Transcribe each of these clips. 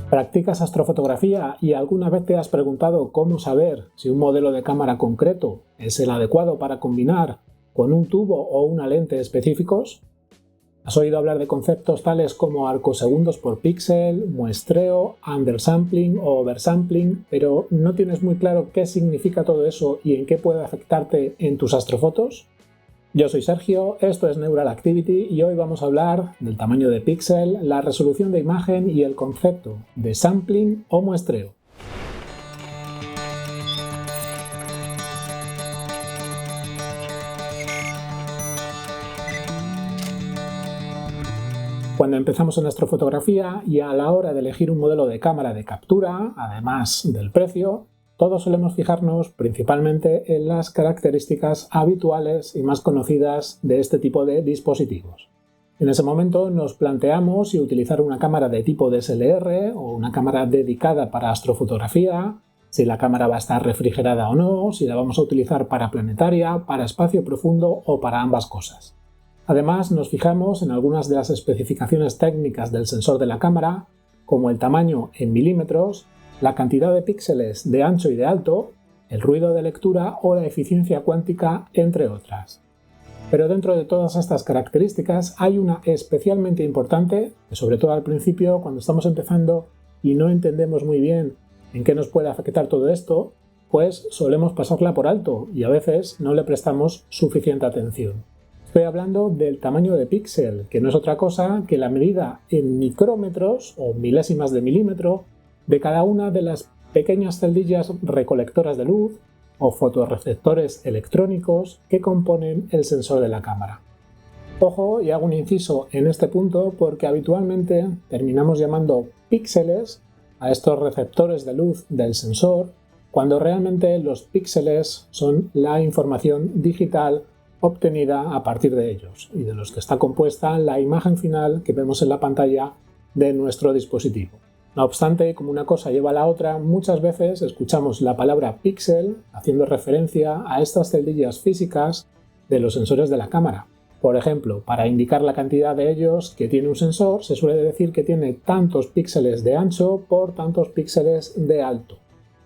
¿Practicas astrofotografía y alguna vez te has preguntado cómo saber si un modelo de cámara concreto es el adecuado para combinar con un tubo o una lente específicos? ¿Has oído hablar de conceptos tales como arcosegundos por píxel, muestreo, undersampling o oversampling, pero no tienes muy claro qué significa todo eso y en qué puede afectarte en tus astrofotos? Yo soy Sergio, esto es Neural Activity y hoy vamos a hablar del tamaño de píxel, la resolución de imagen y el concepto de sampling o muestreo. Cuando empezamos en astrofotografía y a la hora de elegir un modelo de cámara de captura, además del precio, todos solemos fijarnos principalmente en las características habituales y más conocidas de este tipo de dispositivos. En ese momento nos planteamos si utilizar una cámara de tipo DSLR o una cámara dedicada para astrofotografía, si la cámara va a estar refrigerada o no, si la vamos a utilizar para planetaria, para espacio profundo o para ambas cosas. Además, nos fijamos en algunas de las especificaciones técnicas del sensor de la cámara, como el tamaño en milímetros, la cantidad de píxeles de ancho y de alto, el ruido de lectura o la eficiencia cuántica, entre otras. Pero dentro de todas estas características hay una especialmente importante, que sobre todo al principio, cuando estamos empezando y no entendemos muy bien en qué nos puede afectar todo esto, pues solemos pasarla por alto y a veces no le prestamos suficiente atención. Estoy hablando del tamaño de píxel, que no es otra cosa que la medida en micrómetros o milésimas de milímetro de cada una de las pequeñas celdillas recolectoras de luz o fotorreceptores electrónicos que componen el sensor de la cámara. Ojo, y hago un inciso en este punto porque habitualmente terminamos llamando píxeles a estos receptores de luz del sensor cuando realmente los píxeles son la información digital obtenida a partir de ellos y de los que está compuesta la imagen final que vemos en la pantalla de nuestro dispositivo. No obstante, como una cosa lleva a la otra, muchas veces escuchamos la palabra píxel haciendo referencia a estas celdillas físicas de los sensores de la cámara. Por ejemplo, para indicar la cantidad de ellos que tiene un sensor, se suele decir que tiene tantos píxeles de ancho por tantos píxeles de alto,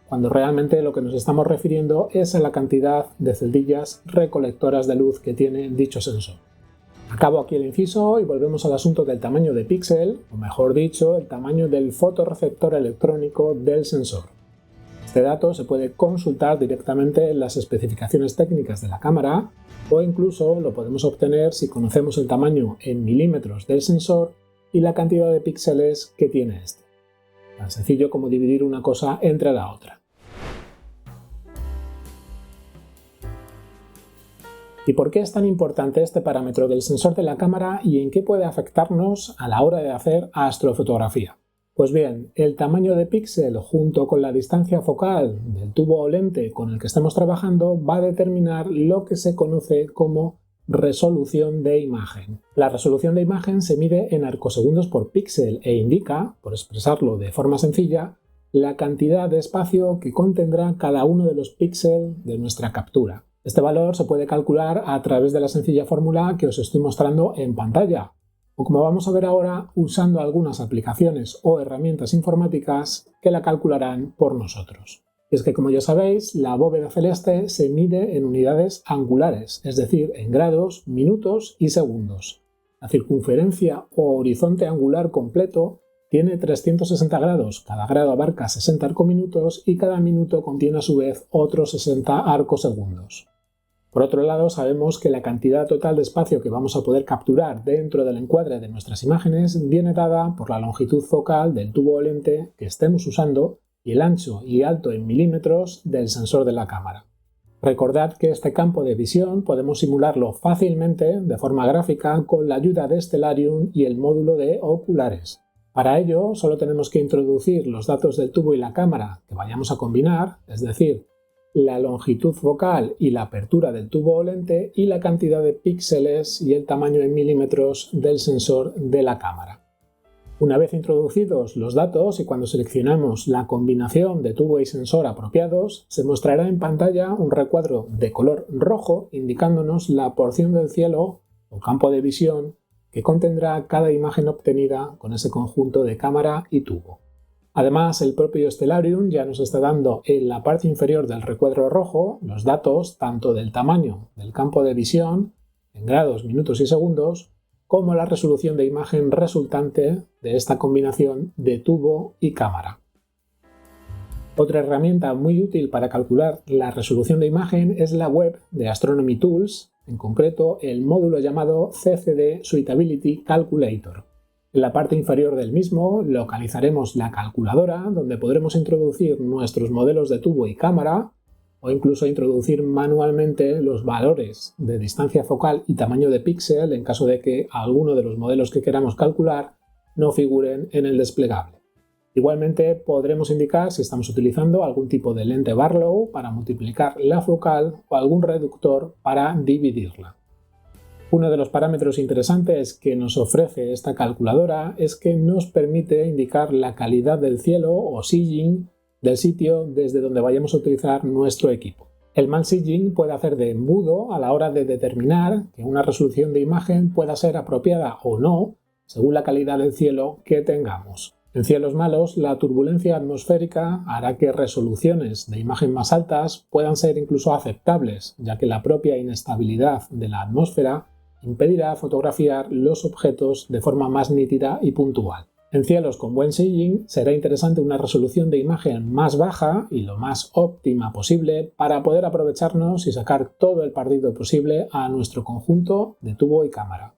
cuando realmente lo que nos estamos refiriendo es a la cantidad de celdillas recolectoras de luz que tiene dicho sensor. Acabo aquí el inciso y volvemos al asunto del tamaño de píxel, o mejor dicho, el tamaño del fotorreceptor electrónico del sensor. Este dato se puede consultar directamente en las especificaciones técnicas de la cámara o incluso lo podemos obtener si conocemos el tamaño en milímetros del sensor y la cantidad de píxeles que tiene este. Tan sencillo como dividir una cosa entre la otra. ¿Y por qué es tan importante este parámetro del sensor de la cámara y en qué puede afectarnos a la hora de hacer astrofotografía? Pues bien, el tamaño de píxel junto con la distancia focal del tubo o lente con el que estemos trabajando va a determinar lo que se conoce como resolución de imagen. La resolución de imagen se mide en arcosegundos por píxel e indica, por expresarlo de forma sencilla, la cantidad de espacio que contendrá cada uno de los píxeles de nuestra captura. Este valor se puede calcular a través de la sencilla fórmula que os estoy mostrando en pantalla, o como vamos a ver ahora, usando algunas aplicaciones o herramientas informáticas que la calcularán por nosotros. Y es que, como ya sabéis, la bóveda celeste se mide en unidades angulares, es decir, en grados, minutos y segundos. La circunferencia o horizonte angular completo tiene 360 grados, cada grado abarca 60 arcominutos y cada minuto contiene a su vez otros 60 arcosegundos. Por otro lado, sabemos que la cantidad total de espacio que vamos a poder capturar dentro del encuadre de nuestras imágenes viene dada por la longitud focal del tubo o lente que estemos usando y el ancho y alto en milímetros del sensor de la cámara. Recordad que este campo de visión podemos simularlo fácilmente de forma gráfica con la ayuda de Stellarium y el módulo de oculares. Para ello, solo tenemos que introducir los datos del tubo y la cámara que vayamos a combinar, es decir, la longitud focal y la apertura del tubo o lente y la cantidad de píxeles y el tamaño en milímetros del sensor de la cámara. Una vez introducidos los datos y cuando seleccionamos la combinación de tubo y sensor apropiados, se mostrará en pantalla un recuadro de color rojo indicándonos la porción del cielo o campo de visión que contendrá cada imagen obtenida con ese conjunto de cámara y tubo. Además, el propio Stellarium ya nos está dando en la parte inferior del recuadro rojo los datos tanto del tamaño del campo de visión, en grados, minutos y segundos, como la resolución de imagen resultante de esta combinación de tubo y cámara. Otra herramienta muy útil para calcular la resolución de imagen es la web de Astronomy Tools, en concreto el módulo llamado CCD Suitability Calculator. En la parte inferior del mismo localizaremos la calculadora donde podremos introducir nuestros modelos de tubo y cámara o incluso introducir manualmente los valores de distancia focal y tamaño de píxel en caso de que alguno de los modelos que queramos calcular no figuren en el desplegable. Igualmente podremos indicar si estamos utilizando algún tipo de lente Barlow para multiplicar la focal o algún reductor para dividirla. Uno de los parámetros interesantes que nos ofrece esta calculadora es que nos permite indicar la calidad del cielo o silling del sitio desde donde vayamos a utilizar nuestro equipo. El mal silling puede hacer de embudo a la hora de determinar que una resolución de imagen pueda ser apropiada o no según la calidad del cielo que tengamos. En cielos malos, la turbulencia atmosférica hará que resoluciones de imagen más altas puedan ser incluso aceptables, ya que la propia inestabilidad de la atmósfera impedirá fotografiar los objetos de forma más nítida y puntual. En cielos con buen silling será interesante una resolución de imagen más baja y lo más óptima posible para poder aprovecharnos y sacar todo el partido posible a nuestro conjunto de tubo y cámara.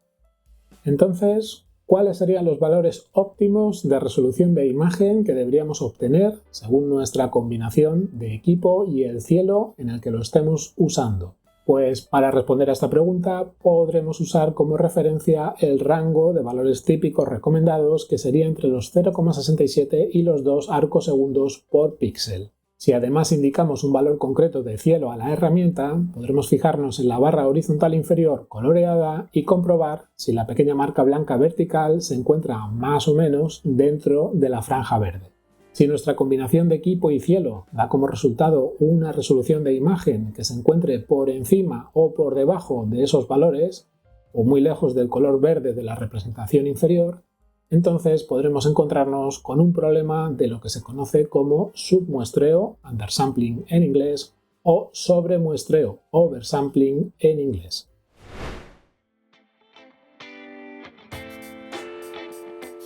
Entonces, ¿cuáles serían los valores óptimos de resolución de imagen que deberíamos obtener según nuestra combinación de equipo y el cielo en el que lo estemos usando? Pues para responder a esta pregunta podremos usar como referencia el rango de valores típicos recomendados que sería entre los 0,67 y los 2 arcosegundos por píxel. Si además indicamos un valor concreto de cielo a la herramienta, podremos fijarnos en la barra horizontal inferior coloreada y comprobar si la pequeña marca blanca vertical se encuentra más o menos dentro de la franja verde. Si nuestra combinación de equipo y cielo da como resultado una resolución de imagen que se encuentre por encima o por debajo de esos valores, o muy lejos del color verde de la representación inferior, entonces podremos encontrarnos con un problema de lo que se conoce como submuestreo, undersampling en inglés, o sobremuestreo, oversampling en inglés.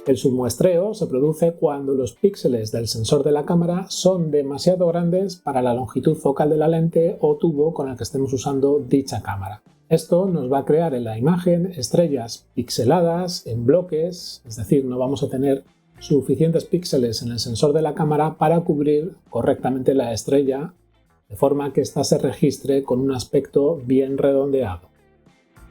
El submuestreo se produce cuando los píxeles del sensor de la cámara son demasiado grandes para la longitud focal de la lente o tubo con el que estemos usando dicha cámara. Esto nos va a crear en la imagen estrellas pixeladas en bloques, es decir, no vamos a tener suficientes píxeles en el sensor de la cámara para cubrir correctamente la estrella, de forma que ésta se registre con un aspecto bien redondeado.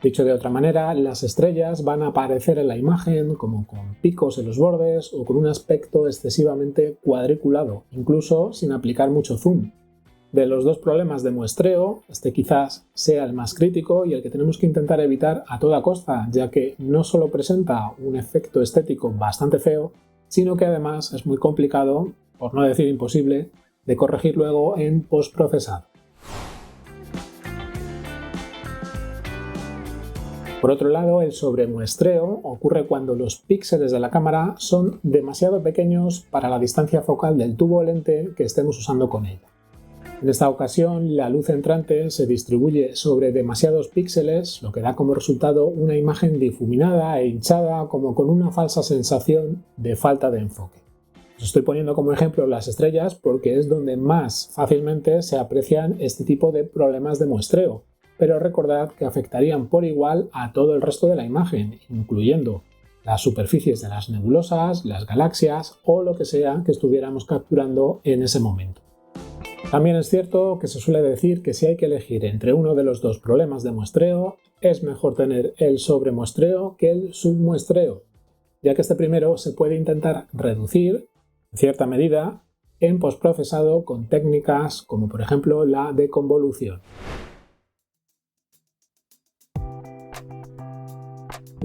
Dicho de otra manera, las estrellas van a aparecer en la imagen como con picos en los bordes o con un aspecto excesivamente cuadriculado, incluso sin aplicar mucho zoom. De los dos problemas de muestreo, este quizás sea el más crítico y el que tenemos que intentar evitar a toda costa, ya que no solo presenta un efecto estético bastante feo, sino que además es muy complicado, por no decir imposible, de corregir luego en postprocesado. Por otro lado, el sobremuestreo ocurre cuando los píxeles de la cámara son demasiado pequeños para la distancia focal del tubo o lente que estemos usando con ella. En esta ocasión, la luz entrante se distribuye sobre demasiados píxeles, lo que da como resultado una imagen difuminada e hinchada, como con una falsa sensación de falta de enfoque. Os estoy poniendo como ejemplo las estrellas porque es donde más fácilmente se aprecian este tipo de problemas de muestreo, pero recordad que afectarían por igual a todo el resto de la imagen, incluyendo las superficies de las nebulosas, las galaxias o lo que sea que estuviéramos capturando en ese momento. También es cierto que se suele decir que si hay que elegir entre uno de los dos problemas de muestreo, es mejor tener el sobremuestreo que el submuestreo, ya que este primero se puede intentar reducir, en cierta medida, en postprocesado con técnicas como por ejemplo la deconvolución.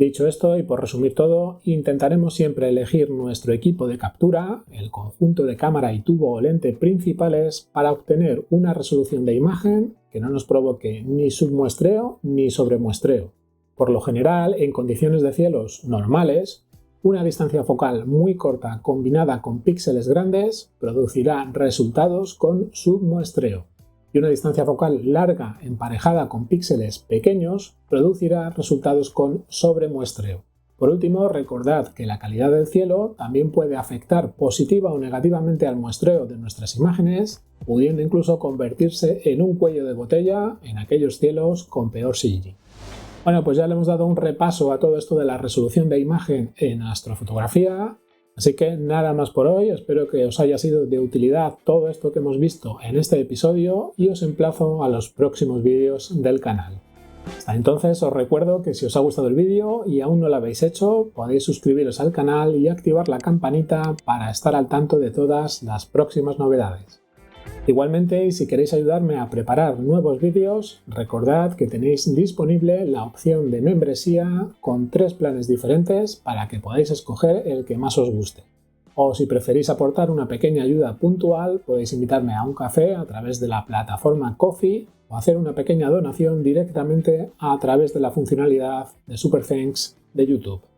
Dicho esto, y por resumir todo, intentaremos siempre elegir nuestro equipo de captura, el conjunto de cámara y tubo o lente principales, para obtener una resolución de imagen que no nos provoque ni submuestreo ni sobremuestreo. Por lo general, en condiciones de cielos normales, Una distancia focal muy corta combinada con píxeles grandes producirá resultados con submuestreo. Y una distancia focal larga emparejada con píxeles pequeños producirá resultados con sobremuestreo. Por último, recordad que la calidad del cielo también puede afectar positiva o negativamente al muestreo de nuestras imágenes, pudiendo incluso convertirse en un cuello de botella en aquellos cielos con peor CGI. Bueno, pues ya le hemos dado un repaso a todo esto de la resolución de imagen en astrofotografía, así que nada más por hoy. Espero que os haya sido de utilidad todo esto que hemos visto en este episodio y os emplazo a los próximos vídeos del canal. Hasta entonces os recuerdo que si os ha gustado el vídeo y aún no lo habéis hecho, podéis suscribiros al canal y activar la campanita para estar al tanto de todas las próximas novedades. Igualmente, y si queréis ayudarme a preparar nuevos vídeos, recordad que tenéis disponible la opción de membresía con 3 planes diferentes para que podáis escoger el que más os guste. O si preferís aportar una pequeña ayuda puntual, podéis invitarme a un café a través de la plataforma Ko-fi o hacer una pequeña donación directamente a través de la funcionalidad de Super Thanks de YouTube.